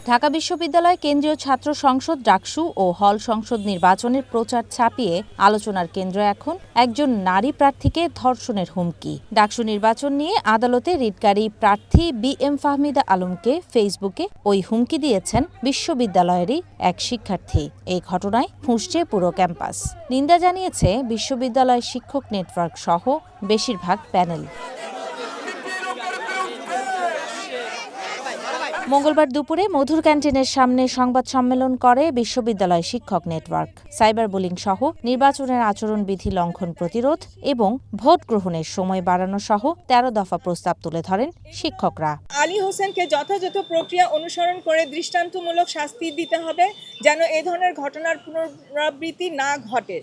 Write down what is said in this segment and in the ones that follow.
ঢাকা বিশ্ববিদ্যালয় কেন্দ্রীয় ছাত্র সংসদ ডাকসু ও হল সংসদ নির্বাচনের প্রচার ছাপিয়ে আলোচনার কেন্দ্র এখন একজন নারী প্রার্থীকে ধর্ষণের হুমকি। ডাকসু নির্বাচন নিয়ে আদালতে রিটকারী প্রার্থী BM ফাহমিদা আলমকে ফেসবুকে ওই হুমকি দিয়েছেন বিশ্ববিদ্যালয়েরই এক শিক্ষার্থী। এই ঘটনায় ফুঁসছে পুরো ক্যাম্পাস। নিন্দা জানিয়েছে বিশ্ববিদ্যালয় শিক্ষক নেটওয়ার্ক সহ বেশিরভাগ প্যানেল। মঙ্গলবার দুপুরে মধুর ক্যান্টিনের সামনে সংবাদ সম্মেলন করে বিশ্ববিদ্যালয় শিক্ষক নেটওয়ার্ক। সাইবার বুলিং সহ নির্বাচনের আচরণবিধি লঙ্ঘন প্রতিরোধ এবং ভোট গ্রহণের সময় বাড়ানো সহ 13 দফা প্রস্তাব তুলে ধরেন শিক্ষকরা। আলী হোসেনকে যথাযথ প্রক্রিয়া অনুসরণ করে দৃষ্টান্তমূলক শাস্তি দিতে হবে, যেন এ ধরনের ঘটনার পুনরাবৃত্তি না ঘটে।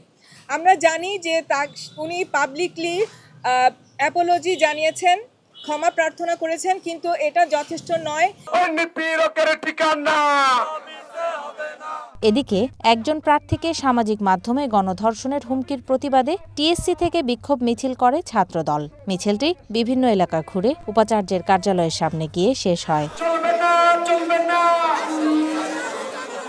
আমরা জানি যে উনি পাবলিকলি অ্যাপোলজি জানিয়েছেন, ক্ষমা প্রার্থনা করেছেন, কিন্তু এটা যথেষ্ট নয়। এদিকে একজন প্রার্থীকে সামাজিক মাধ্যমে গণধর্ষণের হুমকির প্রতিবাদে টিএসসি থেকে বিক্ষোভ মিছিল করে ছাত্রদল। মিছিলটি বিভিন্ন এলাকা ঘুরে উপাচার্যের কার্যালয়ের সামনে গিয়ে শেষ হয়।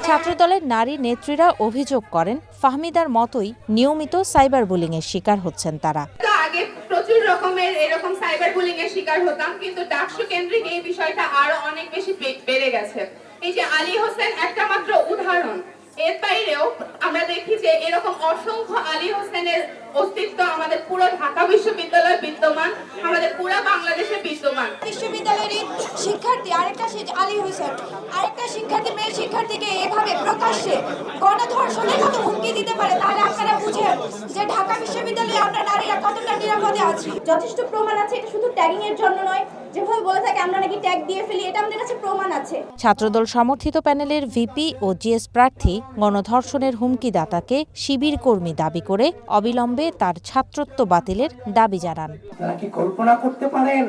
ছাত্রদলের নারী নেত্রীরা অভিযোগ করেন, ফাহমিদার মতোই নিয়মিত সাইবার বুলিংয়ের শিকার হচ্ছেন তারা। আগে প্রচুর রকমের এরকম সাইবার বুলিং এর শিকার হতাম, কিন্তু ডাকসু কেন্দ্রিক এই বিষয়টা আরো অনেক বেশি বেড়ে গেছে। এই যে আলী হোসেন একটা মাত্র উদাহরণ, এর বাইরেও আমরা দেখি যে এরকম অসংখ্য আলী হোসেনের অস্তিত্ব আমাদের পুরো ঢাকা বিশ্ববিদ্যালয়ে বিদ্যমান, আমাদের পুরো বাংলাদেশে বিদ্যমান। বিশ্ববিদ্যালয়ের শিক্ষার্থী আরেকটা আলী হোসেন, আরেকটা শিক্ষার্থী মেয়ে শিক্ষার্থীকে এভাবে প্রকাশ্যে গণধর্ষণের মতো হুমকি দিতে পারে, তাহলে আপনারা বুঝেন যে ঢাকা বিশ্ববিদ্যালয়ে আমরা নারীরা কতটা নিরাপদে আছি। যথেষ্ট প্রমাণ আছে, এটা শুধু ট্যাগিং এর জন্য নয়, যেভাবে বলে থাকে আমরা নাকি ট্যাগ দিয়ে ফেলি, এটা আমাদের কাছে প্রমাণ আছে। ছাত্রদল সমর্থিত প্যানেলের ভিপি ও জিএস প্রার্থী গণধর্ষণের হুমকিদাতাকে শিবির কর্মী দাবি করে অবিলম্বে তার ছাত্রত্ব বাতিলের দাবি জানান। আপনারা কি কল্পনা করতে পারেন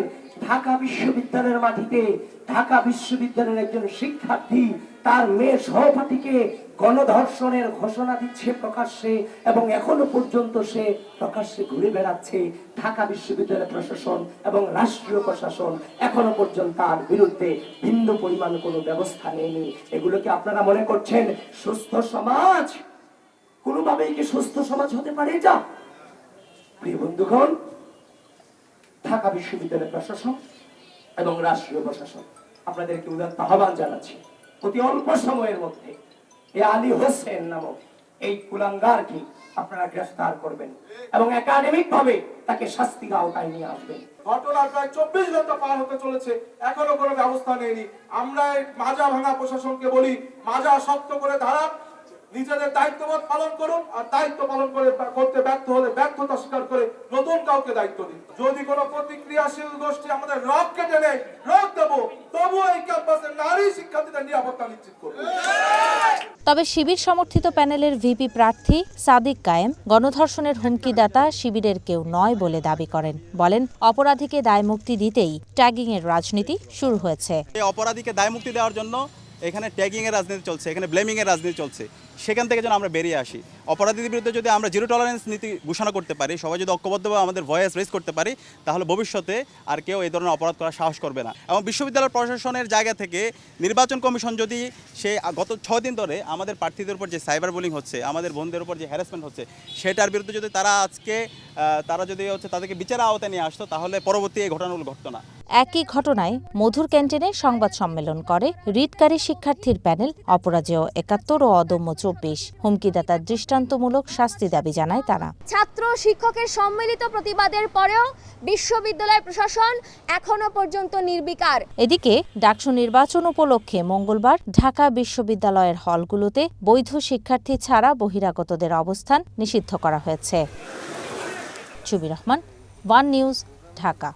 ঢাকা বিশ্ববিদ্যালয়ের মাটিতে ঢাকা বিশ্ববিদ্যালয়ের একজন শিক্ষার্থী তার মেয়ে সহপাঠীকে গণধর্ষণের ঘোষণা দিচ্ছে প্রকাশ্যে, এবং এখনো পর্যন্ত সে প্রকাশ্যে ঘুরে বেড়াচ্ছে। ঢাকা বিশ্ববিদ্যালয় প্রশাসন এবং রাষ্ট্রীয় প্রশাসন এখনো পর্যন্ত তার বিরুদ্ধে ভিন্ন পরিমাণ কোনো ব্যবস্থা নেয়নি। এগুলো কি আপনারা মনে করছেন সুস্থ সমাজ? কোনোভাবেই কি সুস্থ সমাজ হতে পারে এটা? প্রিয় বন্ধুগণ, ঢাকা বিশ্ববিদ্যালয় প্রশাসন এবং রাষ্ট্রীয় প্রশাসন আপনাদেরকে উদাত্ত আহ্বান জানাচ্ছি, অতি অল্প সময়ের মধ্যে এই আলী হোসেন নামক এই কুলাঙ্গারকে আপনারা গ্রেফতার করবেন এবং একাডেমিক ভাবে তাকে শাস্তির আওতায় নিয়ে আসবেন। ঘটনা প্রায় 24 ঘন্টা পার হতে চলেছে, এখনো কোনো ব্যবস্থা নেয়নি। আমরা মাজা ভাঙা প্রশাসনকে বলি, মাজা শক্ত করে দাঁড়ান, নিজেদের দায়িত্ববোধ পালন করুন, আর দায়িত্ব পালন করতে ব্যর্থ হলে ব্যর্থতা স্বীকার করে নতুন কাউকে দায়িত্ব দিন। যদি কোনো প্রতিক্রিয়াশীল গোষ্ঠী আমাদের রক কেটে নেয়, রক দেবো, তবুও এই ক্যাম্পাসের নারী শিক্ষার্থীদের নিরাপত্তা নিশ্চিত করবো। তবে শিবির সমর্থিত প্যানেলের ভিপি প্রার্থী সাদিক কায়েম গণধর্ষণের হুমকিদাতা শিবিরের কেউ নয় বলে দাবি করেন। বলেন, অপরাধীকে দায়মুক্তি দিতেই ট্যাগিং এর রাজনীতি শুরু হয়েছে। এই অপরাধীকে দায়মুক্তি দেওয়ার জন্য এখানে ট্যাগিং এর রাজনীতি চলছে, এখানে ব্লেমিং এর রাজনীতি চলছে। সেখান থেকে যেন আমরা বেরিয়ে আসি। অপরাধীদের বিরুদ্ধে যদি আমরা জিরো টলারেন্স নীতি ঘোষণা করতে পারি, সবাই যদি ঐক্যবদ্ধভাবে আমাদের ভয়েস রেজ করতে পারি, তাহলে ভবিষ্যতে আর কেউ এই ধরনের অপরাধ করার সাহস করবে না। এবং বিশ্ববিদ্যালয় প্রশাসনের জায়গা থেকে নির্বাচন কমিশন যদি সে গত 6 দিন ধরে আমাদের প্রার্থীদের উপর যে সাইবার বুলিং হচ্ছে, আমাদের বোনদের উপর যে হ্যারাসমেন্ট হচ্ছে, সেটার বিরুদ্ধে যদি তারা যদি তাদেরকে বিচারের আওতায় নিয়ে আসতো, তাহলে পরবর্তী এই ঘটনাগুলো ঘটতো না। একই ঘটনায় মধুর ক্যান্টিনে সংবাদ সম্মেলন করে রিটকারী শিক্ষার্থীর প্যানেল অপরাজেয় 71 ও অদম্য 24। হুমকিদাতার দৃষ্টান্তমূলক শাস্তি দাবি জানায় তারা। ছাত্র শিক্ষকের সম্মিলিত প্রতিবাদের পরেও বিশ্ববিদ্যালয় প্রশাসন এখনো পর্যন্ত নির্বিকার। এদিকে ডাকসু নির্বাচন উপলক্ষে মঙ্গলবার ঢাকা বিশ্ববিদ্যালয়ের হলগুলোতে বৈধ শিক্ষার্থী ছাড়া বহিরাগতদের অবস্থান নিষিদ্ধ করা হয়েছে। ছবি রহমান, ওয়ান নিউজ, ঢাকা।